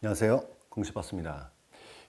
안녕하세요. 공시봤습니다.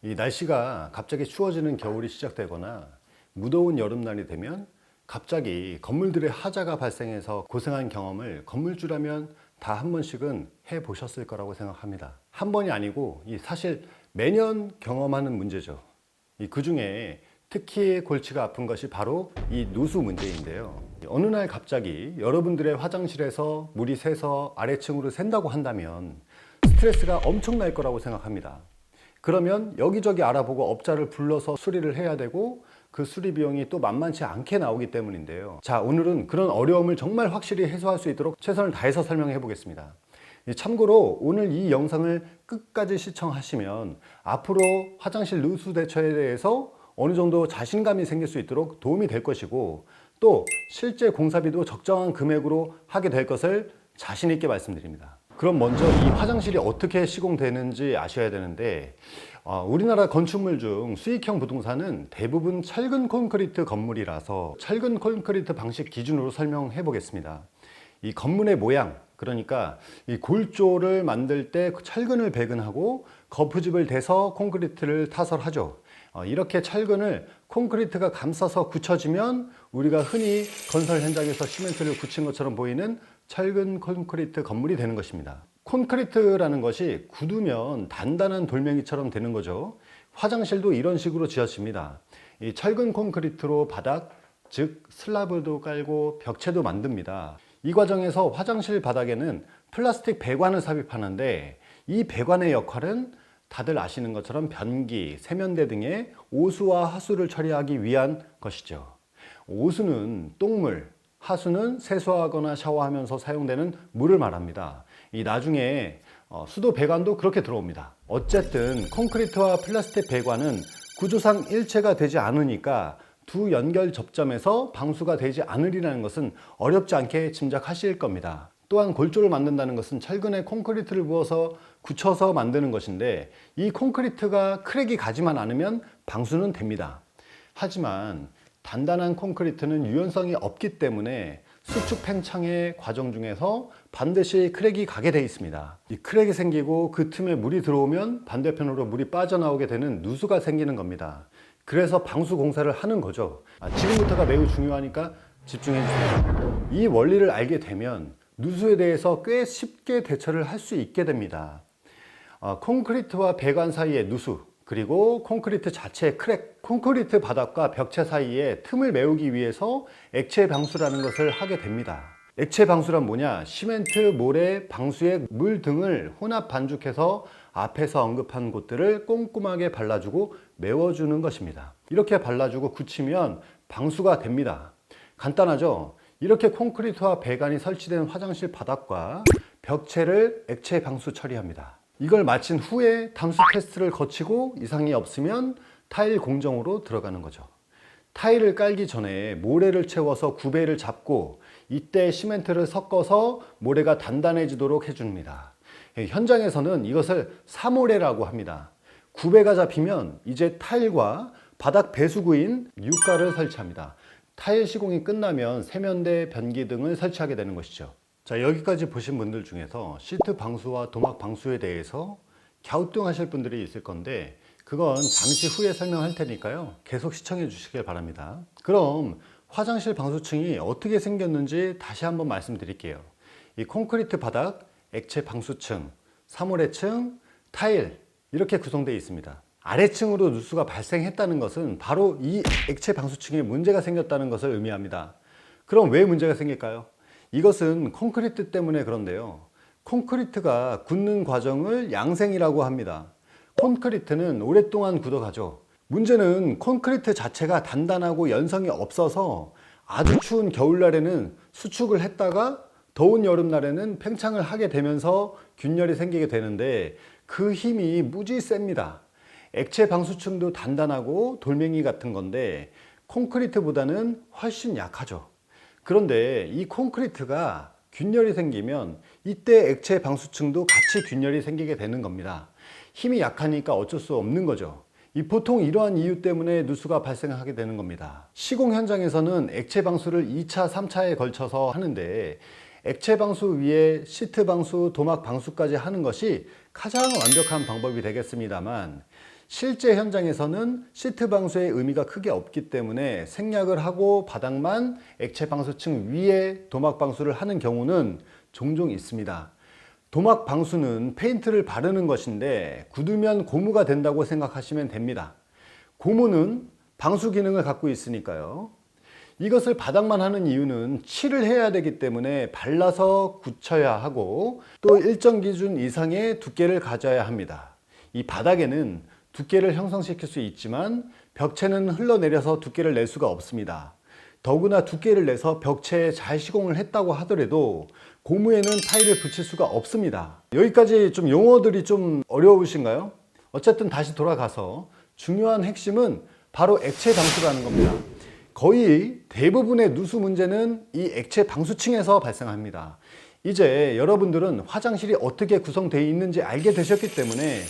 이 날씨가 갑자기 추워지는 겨울이 시작되거나 무더운 여름날이 되면 갑자기 건물들의 하자가 발생해서 고생한 경험을 건물주라면 다 한 번씩은 해보셨을 거라고 생각합니다. 한 번이 아니고 사실 매년 경험하는 문제죠. 그 중에 특히 골치가 아픈 것이 바로 이 누수 문제인데요. 어느 날 갑자기 여러분들의 화장실에서 물이 새서 아래층으로 샌다고 한다면 스트레스가 엄청날 거라고 생각합니다. 그러면 여기저기 알아보고 업자를 불러서 수리를 해야 되고 그 수리 비용이 또 만만치 않게 나오기 때문인데요. 자, 오늘은 그런 어려움을 정말 확실히 해소할 수 있도록 최선을 다해서 설명해 보겠습니다. 참고로 오늘 이 영상을 끝까지 시청하시면 앞으로 화장실 누수 대처에 대해서 어느 정도 자신감이 생길 수 있도록 도움이 될 것이고, 또 실제 공사비도 적정한 금액으로 하게 될 것을 자신 있게 말씀드립니다. 그럼 먼저 이 화장실이 어떻게 시공되는지 아셔야 되는데, 우리나라 건축물 중 수익형 부동산은 대부분 철근 콘크리트 건물이라서 철근 콘크리트 방식 기준으로 설명해 보겠습니다. 이 건물의 모양, 그러니까 이 골조를 만들 때 철근을 배근하고 거푸집을 대서 콘크리트를 타설하죠. 이렇게 철근을 콘크리트가 감싸서 굳혀지면 우리가 흔히 건설 현장에서 시멘트를 굳힌 것처럼 보이는 철근 콘크리트 건물이 되는 것입니다. 콘크리트라는 것이 굳으면 단단한 돌멩이처럼 되는 거죠. 화장실도 이런 식으로 지어집니다. 이 철근 콘크리트로 바닥, 즉 슬라브도 깔고 벽체도 만듭니다. 이 과정에서 화장실 바닥에는 플라스틱 배관을 삽입하는데, 이 배관의 역할은 다들 아시는 것처럼 변기, 세면대 등의 오수와 하수를 처리하기 위한 것이죠. 오수는 똥물, 하수는 세수하거나 샤워하면서 사용되는 물을 말합니다. 이 나중에 수도 배관도 그렇게 들어옵니다. 어쨌든 콘크리트와 플라스틱 배관은 구조상 일체가 되지 않으니까 두 연결 접점에서 방수가 되지 않으리라는 것은 어렵지 않게 짐작하실 겁니다. 또한 골조를 만든다는 것은 철근에 콘크리트를 부어서 굳혀서 만드는 것인데, 이 콘크리트가 크랙이 가지만 않으면 방수는 됩니다. 하지만 단단한 콘크리트는 유연성이 없기 때문에 수축 팽창의 과정 중에서 반드시 크랙이 가게 되어 있습니다. 이 크랙이 생기고 그 틈에 물이 들어오면 반대편으로 물이 빠져나오게 되는 누수가 생기는 겁니다. 그래서 방수 공사를 하는 거죠. 지금부터가 매우 중요하니까 집중해 주세요. 이 원리를 알게 되면 누수에 대해서 꽤 쉽게 대처를 할 수 있게 됩니다. 콘크리트와 배관 사이의 누수, 그리고 콘크리트 자체의 크랙, 콘크리트 바닥과 벽체 사이에 틈을 메우기 위해서 액체 방수라는 것을 하게 됩니다. 액체 방수란 뭐냐? 시멘트, 모래, 방수액, 물 등을 혼합 반죽해서 앞에서 언급한 곳들을 꼼꼼하게 발라주고 메워주는 것입니다. 이렇게 발라주고 굳히면 방수가 됩니다. 간단하죠? 이렇게 콘크리트와 배관이 설치된 화장실 바닥과 벽체를 액체 방수 처리합니다. 이걸 마친 후에 담수 테스트를 거치고 이상이 없으면 타일 공정으로 들어가는 거죠. 타일을 깔기 전에 모래를 채워서 구배를 잡고, 이때 시멘트를 섞어서 모래가 단단해지도록 해줍니다. 현장에서는 이것을 사모래라고 합니다. 구배가 잡히면 이제 타일과 바닥 배수구인 유가를 설치합니다. 타일 시공이 끝나면 세면대, 변기 등을 설치하게 되는 것이죠. 자, 여기까지 보신 분들 중에서 시트 방수와 도막 방수에 대해서 갸우뚱하실 분들이 있을 건데, 그건 잠시 후에 설명할 테니까요, 계속 시청해 주시길 바랍니다. 그럼 화장실 방수층이 어떻게 생겼는지 다시 한번 말씀드릴게요. 이 콘크리트 바닥, 액체 방수층, 사모래층, 타일, 이렇게 구성되어 있습니다. 아래층으로 누수가 발생했다는 것은 바로 이 액체 방수층에 문제가 생겼다는 것을 의미합니다. 그럼 왜 문제가 생길까요? 이것은 콘크리트 때문에 그런데요. 콘크리트가 굳는 과정을 양생이라고 합니다. 콘크리트는 오랫동안 굳어가죠. 문제는 콘크리트 자체가 단단하고 연성이 없어서 아주 추운 겨울날에는 수축을 했다가 더운 여름날에는 팽창을 하게 되면서 균열이 생기게 되는데, 그 힘이 무지 셉니다. 액체 방수층도 단단하고 돌멩이 같은 건데 콘크리트보다는 훨씬 약하죠. 그런데 이 콘크리트가 균열이 생기면 이때 액체 방수층도 같이 균열이 생기게 되는 겁니다. 힘이 약하니까 어쩔 수 없는 거죠. 보통 이러한 이유 때문에 누수가 발생하게 되는 겁니다. 시공 현장에서는 액체 방수를 2차, 3차에 걸쳐서 하는데, 액체 방수 위에 시트 방수, 도막 방수까지 하는 것이 가장 완벽한 방법이 되겠습니다만, 실제 현장에서는 시트 방수의 의미가 크게 없기 때문에 생략을 하고 바닥만 액체 방수층 위에 도막 방수를 하는 경우는 종종 있습니다. 도막 방수는 페인트를 바르는 것인데 굳으면 고무가 된다고 생각하시면 됩니다. 고무는 방수 기능을 갖고 있으니까요. 이것을 바닥만 하는 이유는 칠을 해야 되기 때문에 발라서 굳혀야 하고 또 일정 기준 이상의 두께를 가져야 합니다. 이 바닥에는 두께를 형성시킬 수 있지만 벽체는 흘러내려서 두께를 낼 수가 없습니다. 더구나 두께를 내서 벽체에 잘 시공을 했다고 하더라도 고무에는 타일을 붙일 수가 없습니다. 여기까지 좀 용어들이 좀 어려우신가요? 어쨌든 다시 돌아가서 중요한 핵심은 바로 액체 방수라는 겁니다. 거의 대부분의 누수 문제는 이 액체 방수층에서 발생합니다. 이제 여러분들은 화장실이 어떻게 구성되어 있는지 알게 되셨기 때문에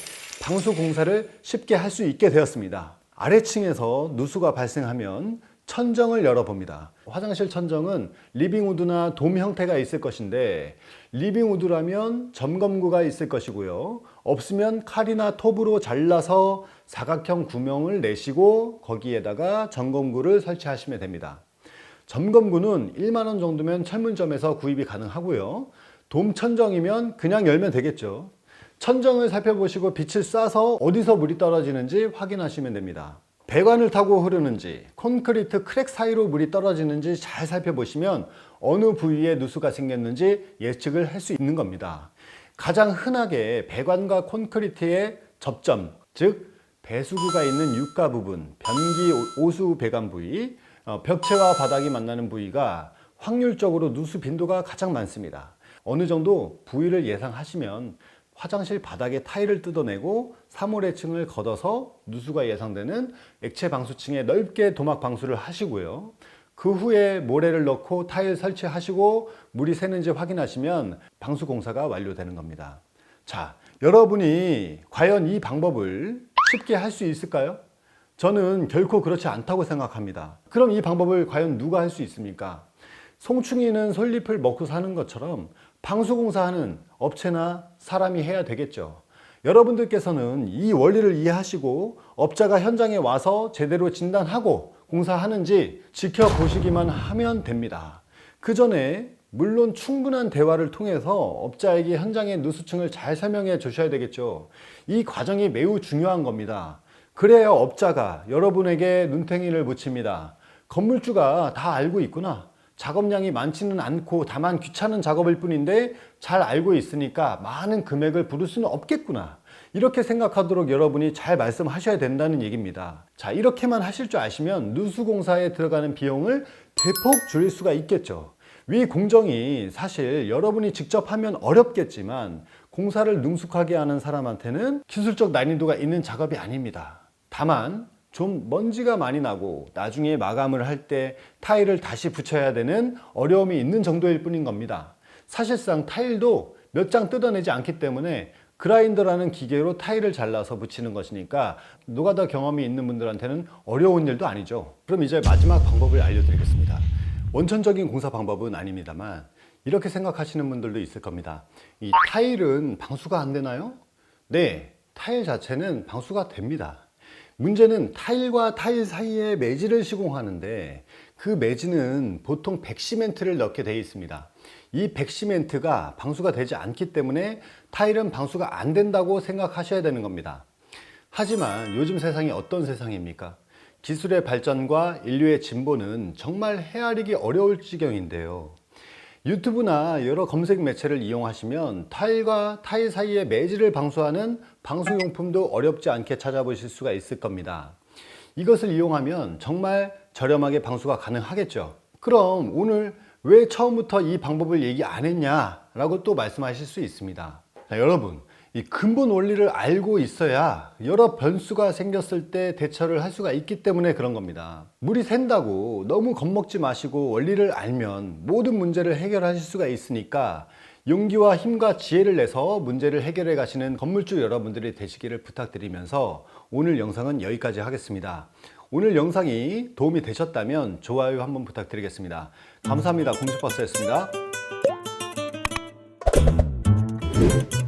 방수 공사를 쉽게 할 수 있게 되었습니다. 아래층에서 누수가 발생하면 천정을 열어봅니다. 화장실 천정은 리빙우드나 돔 형태가 있을 것인데, 리빙우드라면 점검구가 있을 것이고요. 없으면 칼이나 톱으로 잘라서 사각형 구멍을 내시고 거기에다가 점검구를 설치하시면 됩니다. 점검구는 1만 원 정도면 철문점에서 구입이 가능하고요. 돔 천정이면 그냥 열면 되겠죠. 천정을 살펴보시고 빛을 쏴서 어디서 물이 떨어지는지 확인하시면 됩니다. 배관을 타고 흐르는지, 콘크리트 크랙 사이로 물이 떨어지는지 잘 살펴보시면 어느 부위에 누수가 생겼는지 예측을 할 수 있는 겁니다. 가장 흔하게 배관과 콘크리트의 접점, 즉 배수구가 있는 유가 부분, 변기 오수 배관 부위, 벽체와 바닥이 만나는 부위가 확률적으로 누수 빈도가 가장 많습니다. 어느 정도 부위를 예상하시면 화장실 바닥에 타일을 뜯어내고 3홀의 층을 걷어서 누수가 예상되는 액체 방수층에 넓게 도막 방수를 하시고요. 그 후에 모래를 넣고 타일 설치하시고 물이 새는지 확인하시면 방수 공사가 완료되는 겁니다. 자, 여러분이 과연 이 방법을 쉽게 할 수 있을까요? 저는 결코 그렇지 않다고 생각합니다. 그럼 이 방법을 과연 누가 할 수 있습니까? 송충이는 솔잎을 먹고 사는 것처럼 방수공사하는 업체나 사람이 해야 되겠죠. 여러분들께서는 이 원리를 이해하시고 업자가 현장에 와서 제대로 진단하고 공사하는지 지켜보시기만 하면 됩니다. 그 전에 물론 충분한 대화를 통해서 업자에게 현장의 누수층을 잘 설명해 주셔야 되겠죠. 이 과정이 매우 중요한 겁니다. 그래야 업자가 여러분에게 눈탱이를 붙입니다. 건물주가 다 알고 있구나. 작업량이 많지는 않고 다만 귀찮은 작업일 뿐인데 잘 알고 있으니까 많은 금액을 부를 수는 없겠구나. 이렇게 생각하도록 여러분이 잘 말씀하셔야 된다는 얘기입니다. 자, 이렇게만 하실 줄 아시면 누수공사에 들어가는 비용을 대폭 줄일 수가 있겠죠. 위 공정이 사실 여러분이 직접 하면 어렵겠지만 공사를 능숙하게 하는 사람한테는 기술적 난이도가 있는 작업이 아닙니다. 다만 좀 먼지가 많이 나고 나중에 마감을 할 때 타일을 다시 붙여야 되는 어려움이 있는 정도일 뿐인 겁니다. 사실상 타일도 몇 장 뜯어내지 않기 때문에 그라인더라는 기계로 타일을 잘라서 붙이는 것이니까 노가다 경험이 있는 분들한테는 어려운 일도 아니죠. 그럼 이제 마지막 방법을 알려드리겠습니다. 원천적인 공사 방법은 아닙니다만 이렇게 생각하시는 분들도 있을 겁니다. 이 타일은 방수가 안 되나요? 네, 타일 자체는 방수가 됩니다. 문제는 타일과 타일 사이에 매질을 시공하는데 그 매질은 보통 백시멘트를 넣게 되어 있습니다. 이 백시멘트가 방수가 되지 않기 때문에 타일은 방수가 안 된다고 생각하셔야 되는 겁니다. 하지만 요즘 세상이 어떤 세상입니까? 기술의 발전과 인류의 진보는 정말 헤아리기 어려울 지경인데요. 유튜브나 여러 검색 매체를 이용하시면 타일과 타일 사이의 매질을 방수하는 방수용품도 어렵지 않게 찾아보실 수가 있을 겁니다. 이것을 이용하면 정말 저렴하게 방수가 가능하겠죠. 그럼 오늘 왜 처음부터 이 방법을 얘기 안 했냐라고 또 말씀하실 수 있습니다. 자, 여러분, 이 근본 원리를 알고 있어야 여러 변수가 생겼을 때 대처를 할 수가 있기 때문에 그런 겁니다. 물이 샌다고 너무 겁먹지 마시고 원리를 알면 모든 문제를 해결하실 수가 있으니까 용기와 힘과 지혜를 내서 문제를 해결해 가시는 건물주 여러분들이 되시기를 부탁드리면서 오늘 영상은 여기까지 하겠습니다. 오늘 영상이 도움이 되셨다면 좋아요 한번 부탁드리겠습니다. 감사합니다. 공식버스였습니다. 있습니다.